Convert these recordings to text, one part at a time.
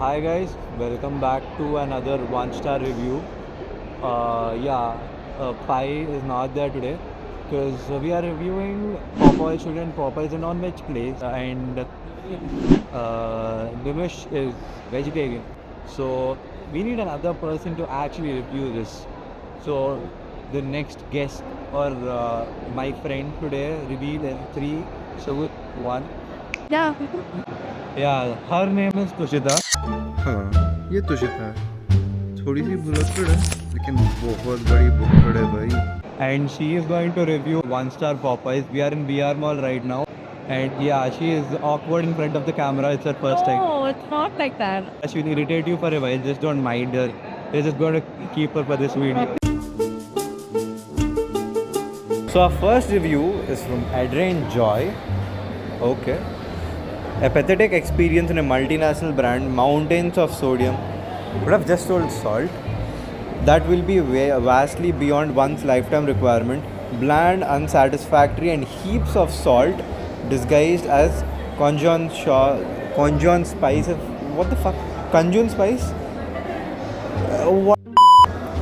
Hi guys, welcome back to another one-star review. Pi is not there today because we are reviewing Popeye Student. Popeye is a non-veg place and Nimish is vegetarian. So we need another person to actually review this. So the next guest or my friend today reveal in 3, so 1. Yeah. Yeah, her name is Tushita. हाँ ये तो shit है थोड़ी सी भुलक्कड़ है लेकिन बहुत बड़ी भुलक्कड़ है भाई And she is going to review one-star Popeyes. We are in VR Mall right now, and yeah, she is awkward in front of the camera. It's her first time. No, it's not like that. She will irritate you for a while. Just don't mind her. We're just going to keep her for this video. So our first review is from Adrian Joy. Okay. A pathetic experience in a multinational brand, mountains of sodium. Would have just told salt. That will be vastly beyond one's lifetime requirement. Bland, unsatisfactory, and heaps of salt disguised as Conjon spice. What the fuck? Conjon spice?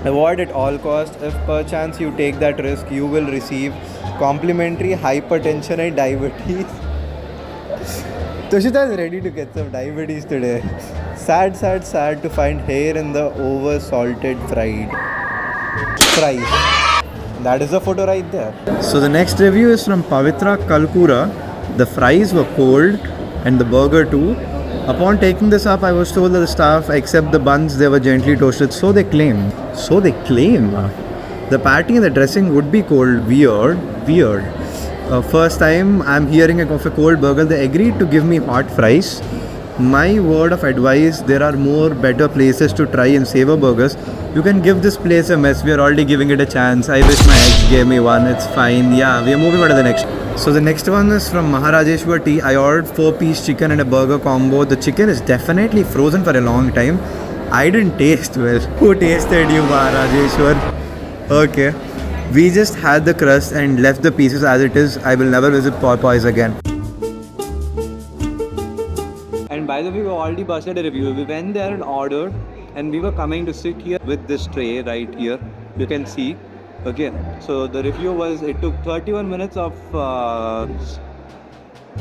Avoid at all costs. If perchance you take that risk, you will receive complimentary hypertension and diabetes. Tushita is ready to get some diabetes today. Sad to find hair in the over-salted fries. That is the photo right there. So the next review is from Pavitra Kalkura. The fries were cold and the burger too. Upon taking this up, I was told that the staff except the buns, they were gently toasted. So they claim. The patty and the dressing would be cold. Weird. First time I'm hearing of a cold burger. They agreed to give me hot fries. My word of advice, there are more better places to try and savor burgers. You can give this place a mess. We are already giving it a chance. I wish my ex gave me one. It's fine. Yeah, we are moving on to the next. So the next one is from Maharajeshwar Tea. I ordered 4-piece chicken and a burger combo. The chicken is definitely frozen for a long time. I didn't taste well. Who tasted you, Maharajeshwar? Okay. We just had the crust and left the pieces as it is. I will never visit Popeyes again. And by the way, we already busted a review. We went there and ordered, and we were coming to sit here with this tray right here. You can see. Okay. So the review was, it took 31 minutes of a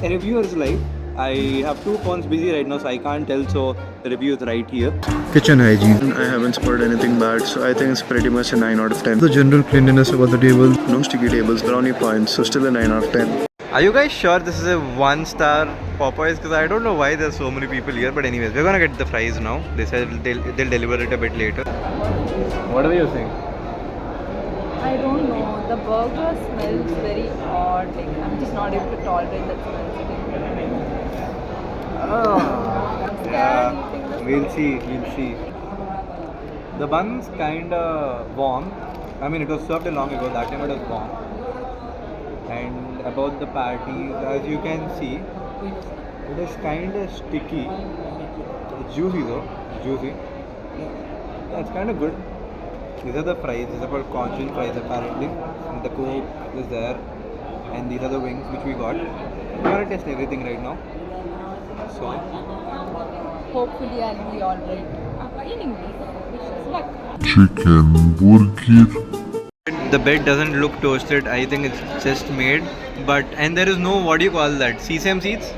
reviewer's life. I have 2 phones busy right now, so I can't tell. So the review is right here. Kitchen hygiene. I haven't spotted anything bad, so I think it's pretty much a 9 out of 10. The general cleanliness about the table, no sticky tables, brownie points, so still a 9 out of 10. Are you guys sure this is a 1-star Popeyes? Because I don't know why there's so many people here, but anyways, we're gonna get the fries now. They said they'll deliver it a bit later. What are you saying? I don't know. The burger smells very odd. Like I'm just not able to tolerate that smell. I'm scared eating this. We'll see. The bun's kinda warm. I mean, it was served a long ago. That time it was warm. And about the patties, as you can see, it is kinda sticky. It's juicy though. Yeah, it's kinda good. These are the fries. These are called Conjon fries apparently. And the Coke is there. And these are the wings which we got. We're gonna test everything right now. So Hopefully I'll be alright. I'm eating these. Wish us luck. Chicken burger. the bed doesn't look toasted. I think it's just made. And there is no, what do you call that? Sesame seeds?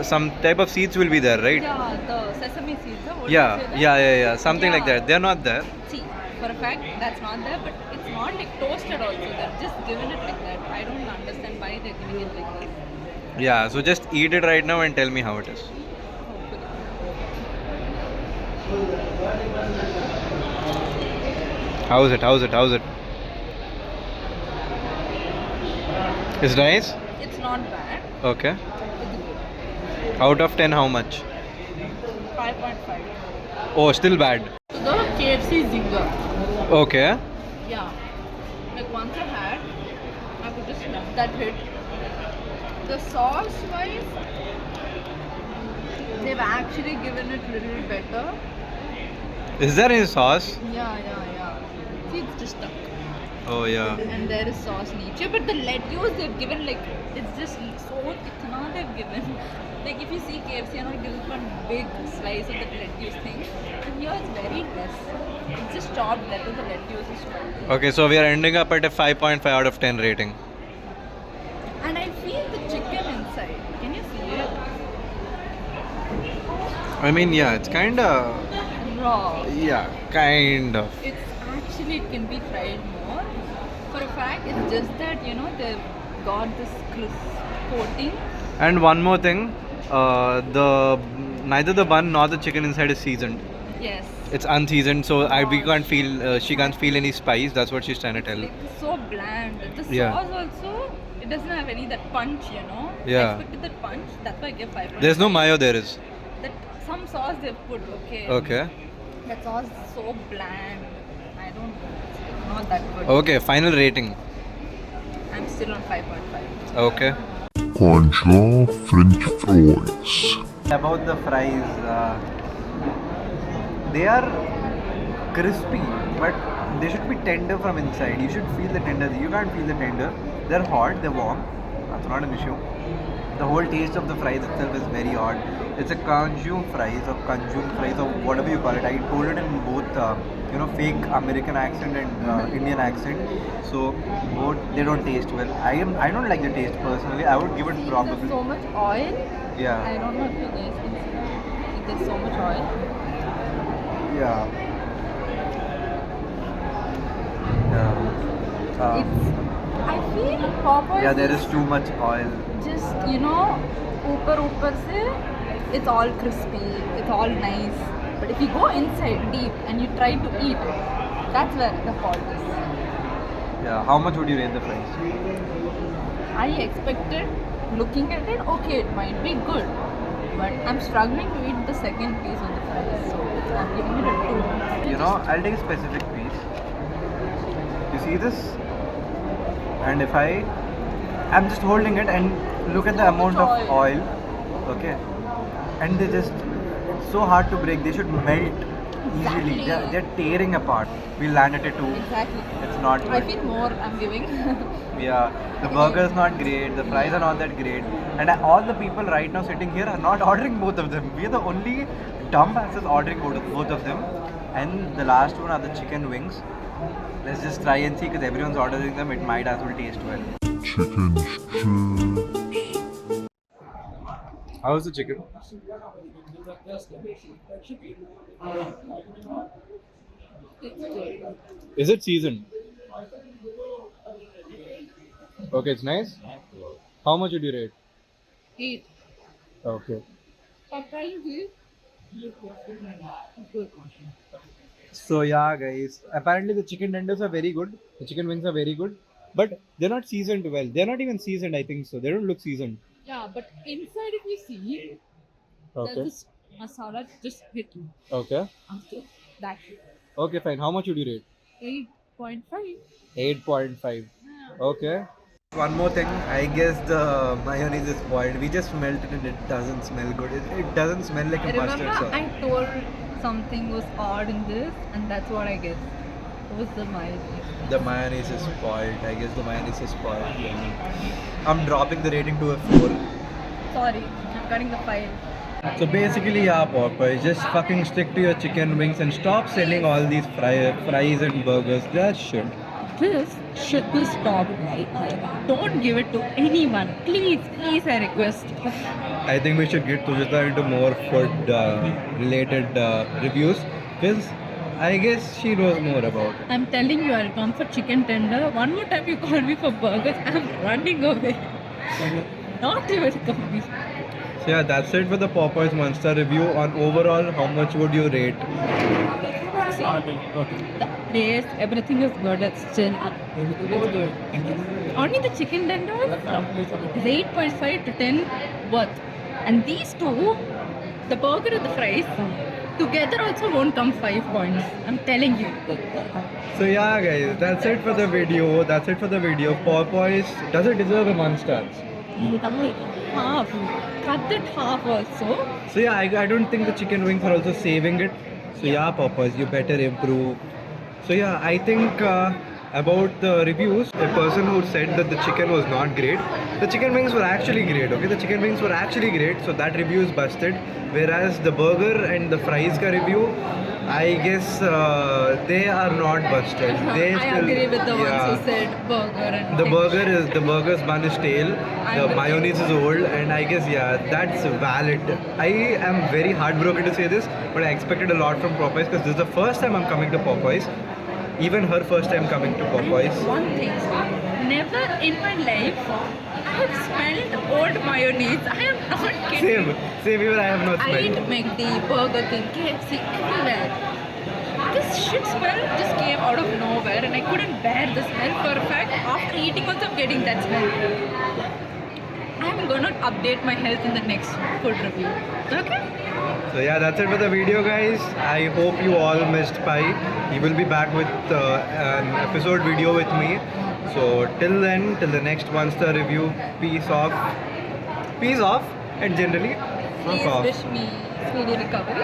Some type of seeds will be there, right? Yeah, the sesame seeds. What Yeah, do you say that? yeah. Something like Yeah. that. They're not there. See, for a fact, that's not there, but it's not like toasted also. They're just given it like that. I don't understand why they're giving it like this. Yeah, so just eat it right now and tell me how it is. How's it? It's nice? It's not bad. Okay. It's good. Out of 10, how much? 5.5. Oh, still bad. So the KFC Zinger. Okay. Yeah. Like once I could just love that hit. The sauce wise, they've actually given it a little better. Is there any sauce? Yeah. See, it's just stuck. Oh yeah. And there is sauce niche, but the lettuce they've given, like, it's just so itna they've given. Like if you see KFC, you know, it gives one big slice of the lettuce thing, and here it's very less. It's just chopped lettuce. The lettuce is chopped. Okay, so we are ending up at a 5.5 out of 10 rating. And I feel the chicken inside. Can you see it? I mean, yeah, it's kind of. Raw. Yeah, kind of. It's actually, it can be fried more. For a fact, it's just that, you know, they've got this crisp coating. And one more thing, the neither the bun nor the chicken inside is seasoned. Yes. It's unseasoned, so we can't feel. She can't feel any spice. That's what she's trying to tell. Like, so bland. The Yeah. sauce also, it doesn't have any that punch, you know. Yeah. I expected that punch. That's why I give 5. There's no mayo. There is. That some sauce they've put. Okay. Okay. That sauce is so bland. I don't know. It's not that good. Okay. Final rating. I'm still on 5.5. Okay. Concha French fries. About the fries, they are crispy, but they should be tender from inside. You should feel the tender. You can't feel the tender. They're hot, they're warm. That's not an issue. The whole taste of the fries itself is very odd. It's a conjume fries or whatever you call it. I told it in both, fake American accent and Indian accent. So both they don't taste well. I don't like the taste personally. I would give it There's probably. so much oil. I Yeah. don't know if you guys can see. There's so much oil. Yeah. Yeah. It's. I feel Popeyes. Yeah, there is too much oil. Just, you know, ऊपर से it's all crispy, it's all nice. But if you go inside deep and you try to eat it, that's where the fault is. Yeah. How much would you rate the fries? I expected, looking at it, okay, it might be good. But I'm struggling to eat the second piece of the fries. So I'm giving it a 2. You know, I'll take a specific piece. You see this? And if I'm just holding it and look at the amount of oil. Okay. And it's so hard to break. They should melt easily. Exactly. They're tearing apart. We landed it too. Exactly. It's not I good. feel more I'm giving. Yeah, the burger is not great, the fries are not that great, and all the people right now sitting here are not ordering both of them. We are the only dumb asses ordering both of them, and the last one are the chicken wings. Let's just try and see, because everyone's ordering them, it might as well taste well. Chicken strips. How's the chicken? Is it seasoned? Okay, it's nice. How much would you rate? 8. Okay. So yeah, guys. Apparently the chicken tenders are very good. The chicken wings are very good, but they're not seasoned well. They're not even seasoned. I think so. They don't look seasoned. Yeah, but inside if you see, Okay. there's this masala just hit Okay. after that. Okay, fine. How much would you rate? 8.5. 8.5. Okay. One more thing, I guess the mayonnaise is spoiled. We just melted it and it doesn't smell good. It doesn't smell like a Remember, mustard sauce. I told something was odd in this, and that's what I guess. It was the mayonnaise. The mayonnaise is spoiled. I guess the mayonnaise is spoiled. I'm dropping the rating to a 4. Sorry, I'm cutting the file. So basically, yeah, Popeye, just fucking stick to your chicken wings and stop selling all these fries and burgers. That shit. This should be stopped right now. Don't give it to anyone. Please, please, I request. I think we should get Tujita into more food related reviews, because I guess she knows more about it. I'm telling you, I'll come for chicken tender. One more time you call me for burgers, I'm running away. Not even coffee. So yeah, that's it for the Popeyes Monster review. On overall, how much would you rate? The place, everything is good. It's still good. Only the chicken tender is 8.5 to 10 worth. And these two, the burger and the fries, together also won't come 5 points. I'm telling you. So yeah, guys, that's it for the video. Popeyes, does it deserve a 1 star? Half. Cut that half also. So yeah, I don't think the chicken wings are also saving it. So yeah, Popeyes, you better improve. So yeah, I think about the reviews, a person who said that the chicken was not great. The chicken wings were actually great, okay? The chicken wings were actually great, so that review is busted. Whereas the burger and the fries ka review, I guess they are not busted. They I agree with the ones who said burger and the burger's bun is stale, the with mayonnaise is old, and I guess that's valid. I am very heartbroken to say this, but I expected a lot from Popeyes because this is the first time I'm coming to Popeyes. Even her first time coming to Popeyes. One thing, never in my life I have smelled old mayonnaise. I am not kidding. Same even I have not I eat smelled. McD, Burger King, KFC, everywhere. This shit smell just came out of nowhere and I couldn't bear the smell. For a fact, after eating also I'm getting that smell. I'm gonna update my health in the next food review. Okay? So yeah, that's it for the video, guys. I hope you all missed Pi. He will be back with an episode video with me. So till then, till the next one-star review, peace off, and generally, fuck Please off. wish me speedy recovery.